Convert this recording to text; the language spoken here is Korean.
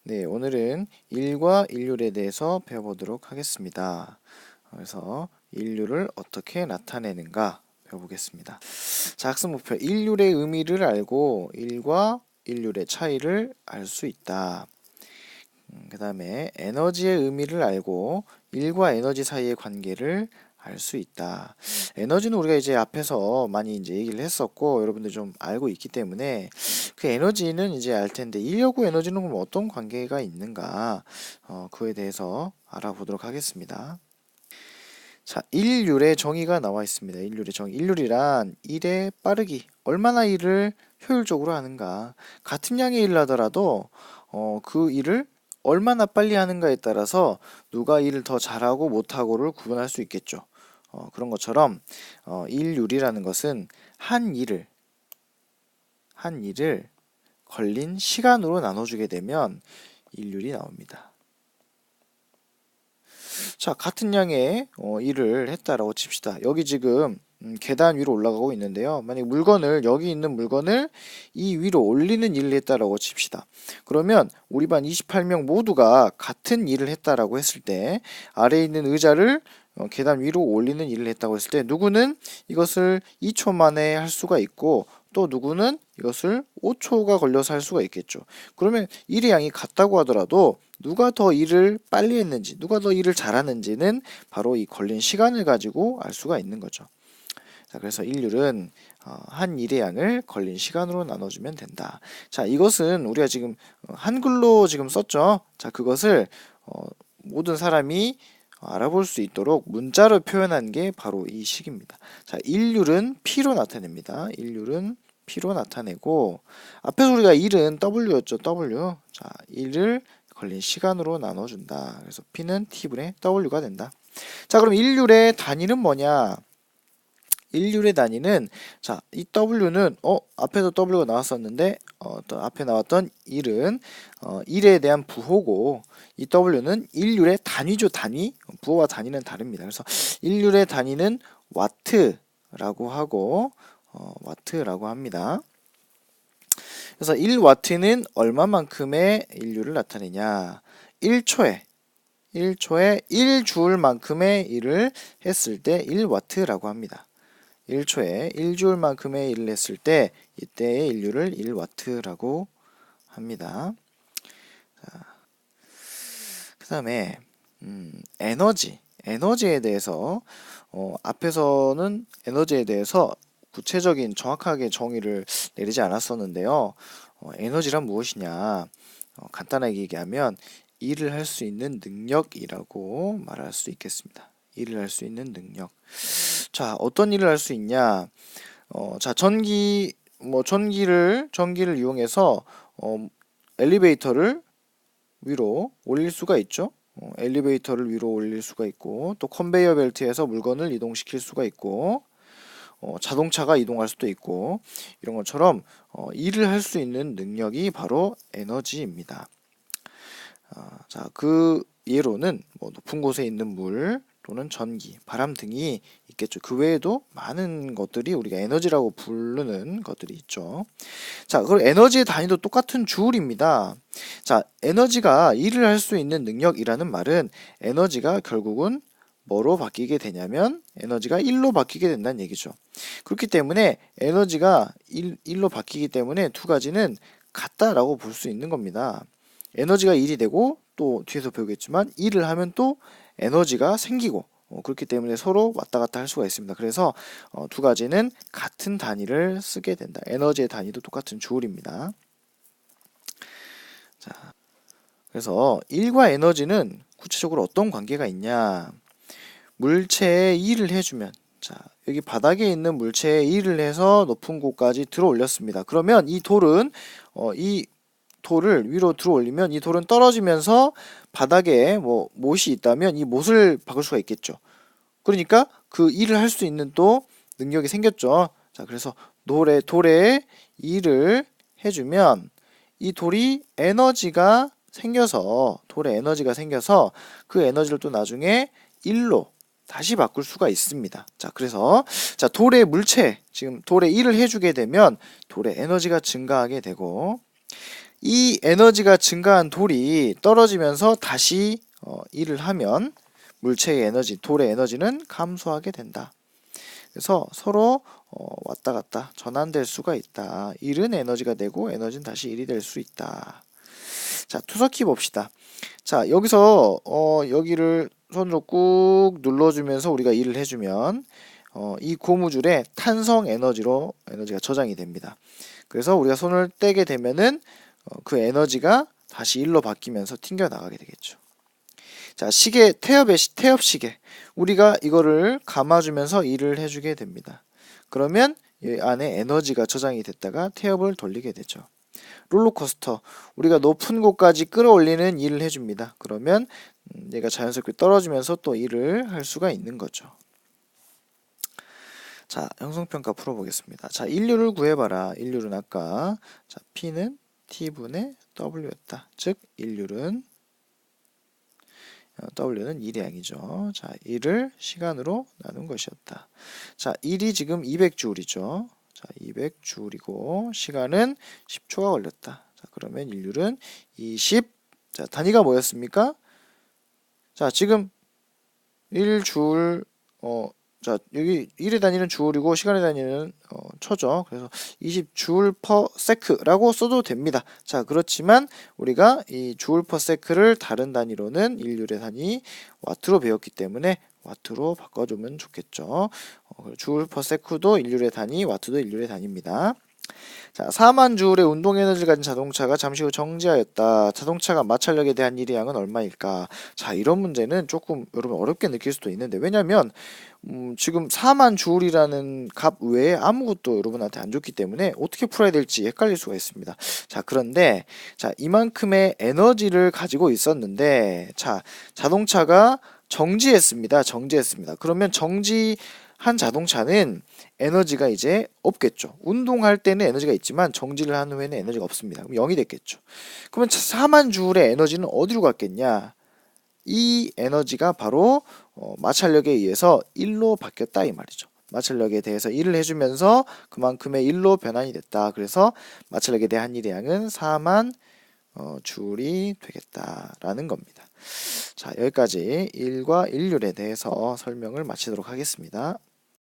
네, 오늘은 일과 일률에 대해서 배워보도록 하겠습니다. 그래서 일률을 어떻게 나타내는가 배워보겠습니다. 자, 학습 목표. 일률의 의미를 알고 일과 일률의 차이를 알 수 있다. 그 다음에 에너지의 의미를 알고 일과 에너지 사이의 관계를 알 수 있다. 에너지는 우리가 이제 앞에서 많이 이제 얘기를 했었고 여러분들 좀 알고 있기 때문에 그 에너지는 이제 알 텐데 일하고 에너지는 그럼 어떤 관계가 있는가 그에 대해서 알아보도록 하겠습니다. 자, 일률의 정의가 나와 있습니다. 일률의 정의. 일률이란 일의 빠르기, 얼마나 일을 효율적으로 하는가. 같은 양의 일을 하더라도 그 일을 얼마나 빨리 하는가에 따라서 누가 일을 더 잘하고 못하고를 구분할 수 있겠죠. 그런 것처럼 일률이라는 것은 한 일을 걸린 시간으로 나눠주게 되면 일률이 나옵니다. 자, 같은 양의 일을 했다라고 칩시다. 여기 지금 계단 위로 올라가고 있는데요. 만약 여기 있는 물건을 이 위로 올리는 일을 했다라고 칩시다. 그러면 우리 반 28명 모두가 같은 일을 했다라고 했을 때 아래에 있는 의자를 계단 위로 올리는 일을 했다고 했을 때 누구는 이것을 2초 만에 할 수가 있고 또 누구는 이것을 5초가 걸려서 할 수가 있겠죠. 그러면 일의 양이 같다고 하더라도 누가 더 일을 빨리 했는지, 누가 더 일을 잘하는지는 바로 이 걸린 시간을 가지고 알 수가 있는 거죠. 자, 그래서 일률은 한 일의 양을 걸린 시간으로 나눠주면 된다. 자, 이것은 우리가 지금 한글로 지금 썼죠. 자, 그것을 모든 사람이 알아볼 수 있도록 문자로 표현한 게 바로 이 식입니다. 자, 일률은 P로 나타냅니다. 일률은 P로 나타내고 앞에서 우리가 일은 W였죠. W. 자, 일을 걸린 시간으로 나눠준다. 그래서 P는 T분의 W가 된다. 자, 그럼 일률의 단위는 뭐냐? 일률의 단위는 자, 이 W는 앞에도 W가 나왔었는데 또 앞에 나왔던 일은 일에 대한 부호고 이 W는 일률의 단위죠. 단위. 부호와 단위는 다릅니다. 그래서 일률의 단위는 와트라고 하고 와트라고 합니다. 그래서 1와트는 얼마만큼의 인류를 나타내냐? 1초에 1주울만큼의 일을 했을 때 1와트라고 합니다. 1초에 1주울만큼의 일을 했을 때 이때의 인류를 1와트라고 합니다. 그 다음에 에너지에 대해서 앞에서는 에너지에 대해서 구체적인 정확하게 정의를 내리지 않았었는데요. 에너지란 무엇이냐? 간단하게 얘기하면 일을 할 수 있는 능력이라고 말할 수 있겠습니다. 일을 할 수 있는 능력. 자, 어떤 일을 할 수 있냐? 자, 전기를 이용해서 엘리베이터를 위로 올릴 수가 있죠. 엘리베이터를 위로 올릴 수가 있고 또 컨베이어 벨트에서 물건을 이동시킬 수가 있고 자동차가 이동할 수도 있고 이런 것처럼 일을 할 수 있는 능력이 바로 에너지입니다. 자, 그 예로는 뭐 높은 곳에 있는 물 또는 전기, 바람 등이 있겠죠. 그 외에도 많은 것들이 우리가 에너지라고 부르는 것들이 있죠. 자, 그리고 에너지의 단위도 똑같은 주울입니다. 자, 에너지가 일을 할 수 있는 능력이라는 말은 에너지가 결국은 뭐로 바뀌게 되냐면 에너지가 1로 바뀌게 된다는 얘기죠. 그렇기 때문에 에너지가 1로 바뀌기 때문에 두 가지는 같다라고 볼 수 있는 겁니다. 에너지가 1이 되고 또 뒤에서 배우겠지만 일을 하면 또 에너지가 생기고 그렇기 때문에 서로 왔다 갔다 할 수가 있습니다. 그래서 두 가지는 같은 단위를 쓰게 된다. 에너지의 단위도 똑같은 주울입니다. 자, 그래서 일과 에너지는 구체적으로 어떤 관계가 있냐? 물체에 일을 해주면 자, 여기 바닥에 있는 물체에 일을 해서 높은 곳까지 들어 올렸습니다. 그러면 이 돌을 위로 들어 올리면 이 돌은 떨어지면서 바닥에 뭐 못이 있다면 이 못을 박을 수가 있겠죠. 그러니까 그 일을 할 수 있는 또 능력이 생겼죠. 자, 그래서 돌에 일을 해주면 이 돌에 에너지가 생겨서 그 에너지를 또 나중에 일로 다시 바꿀 수가 있습니다. 자, 그래서 자, 돌의 물체, 지금 돌에 일을 해주게 되면 돌의 에너지가 증가하게 되고 이 에너지가 증가한 돌이 떨어지면서 다시 일을 하면 물체의 에너지, 돌의 에너지는 감소하게 된다. 그래서 서로 왔다 갔다 전환될 수가 있다. 일은 에너지가 되고 에너지는 다시 일이 될 수 있다. 자, 투석키 봅시다. 자, 여기서 여기를 손으로 꾹 눌러주면서 우리가 일을 해주면 이 고무줄에 탄성 에너지로 에너지가 저장이 됩니다. 그래서 우리가 손을 떼게 되면은 그 에너지가 다시 일로 바뀌면서 튕겨 나가게 되겠죠. 자, 시계, 태엽 시계. 우리가 이거를 감아주면서 일을 해주게 됩니다. 그러면 이 안에 에너지가 저장이 됐다가 태엽을 돌리게 되죠. 롤러코스터. 우리가 높은 곳까지 끌어올리는 일을 해줍니다. 그러면 얘가 자연스럽게 떨어지면서 또 일을 할 수가 있는 거죠. 자, 형성평가 풀어보겠습니다. 자, 인류를 구해봐라. 인류는 아까 자, P는 T분의 W였다. 즉, 인류는 W는 1의 양이죠. 자, 1을 시간으로 나눈 것이었다. 자, 1이 지금 200주울이죠. 자, 200주울이고 시간은 10초가 걸렸다. 자, 그러면 인류는 20. 자, 단위가 뭐였습니까? 자, 지금 1주울 자, 여기 1의 단위는 주울이고 시간의 단위는 초죠. 그래서 20주울 퍼 세크라고 써도 됩니다. 자, 그렇지만 우리가 이 주울 퍼 세크를 다른 단위로는 인류의 단위 와트로 배웠기 때문에 와트로 바꿔주면 좋겠죠. 주울 퍼 세크도 인류의 단위, 와트도 인류의 단위입니다. 자, 4만 주울의 운동 에너지를 가진 자동차가 잠시 후 정지하였다. 자동차가 마찰력에 대한 일의 양은 얼마일까? 자, 이런 문제는 조금 여러분 어렵게 느낄 수도 있는데 왜냐면 지금 4만 주울이라는 값 외에 아무것도 여러분한테 안 줬기 때문에 어떻게 풀어야 될지 헷갈릴 수가 있습니다. 자, 그런데 자, 이만큼의 에너지를 가지고 있었는데 자, 자동차가 정지했습니다. 그러면 정지한 자동차는 에너지가 이제 없겠죠. 운동할 때는 에너지가 있지만 정지를 한 후에는 에너지가 없습니다. 그럼 0이 됐겠죠. 그러면 4만 주울의 에너지는 어디로 갔겠냐? 이 에너지가 바로 마찰력에 의해서 1로 바뀌었다 이 말이죠. 마찰력에 대해서 1을 해주면서 그만큼의 1로 변환이 됐다. 그래서 마찰력에 대한 일의 양은 4만 주울이 되겠다라는 겁니다. 자, 여기까지 1과 1률에 대해서 설명을 마치도록 하겠습니다.